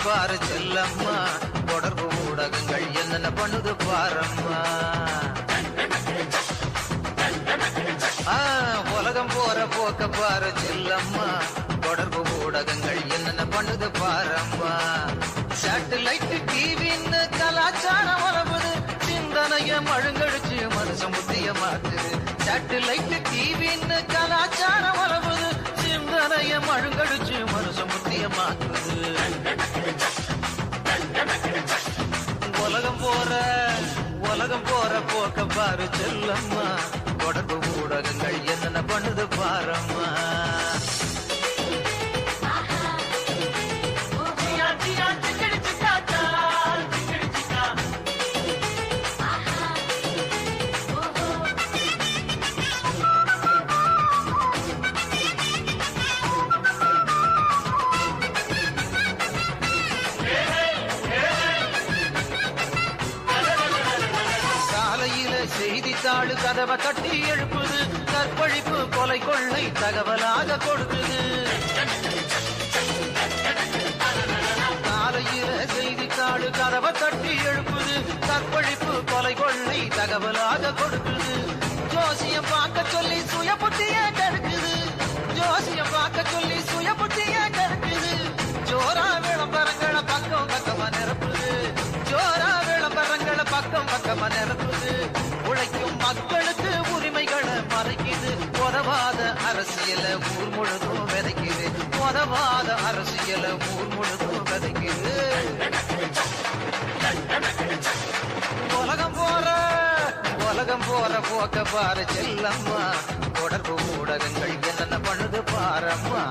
பாரு செல்லம்மா, தொடர்பு ஊடகங்கள் என்னென்ன பண்ணுது பாரம்மா. உலகம் போற போக்க பாரு செல்லம்மா, தொடர்பு ஊடகங்கள் என்னென்ன பண்ணுது பாரம்மா. சேட்டலைட் டிவின்னு கலாச்சாரம் வளருது, சிந்தனைய மழுங்கடிச்சு மனுஷன் புத்திய மாத்துது. சேட்டலைட் டிவின்னு கலாச்சாரம் வளருது, சிந்தனைய மழுங்கடிச்சு மனுஷன் புத்திய மாத்துது. உலகம் போற போக்க பாரு செல்லம்மா, தொடர்பு ஊடகங்கள் என்னென்ன பண்ணுது பாரம்மா. செய்தித்தாள் கதவை தட்டி எழுப்புது, கற்பழிப்பு கொலை கொள்ளை தகவலாக கொடுக்குது. காலையில செய்தித்தாள் கதவை தட்டி எழுப்புது, கற்பழிப்பு கொலை கொள்ளை தகவலாக கொடுக்குது. ஜோசியம் பார்க்க சொல்லி சுய புத்திய கெடுக்குது, ஜோசியம் பார்க்க சொல்லி சுய புத்திய கெடுக்குது. ஜோரா விளம்பரங்களை பக்கம் பக்கமா நிரப்புது, ஜோரா விளம்பரங்களை பக்கம் பக்கமா நிரப்புது. உழைக்கும் மக்களுக்கு உரிமைகளை மறைக்குது, உதவாத அரசியல ஊர் முழுதும் விதைக்குது, உதவாத அரசியல ஊர் முழுதும் விதைக்குது. உலகம் போற போக்க பாரு செல்லம்மா, தொடர்பு ஊடகங்கள் என்னென்ன பண்ணுது பாரம்மா.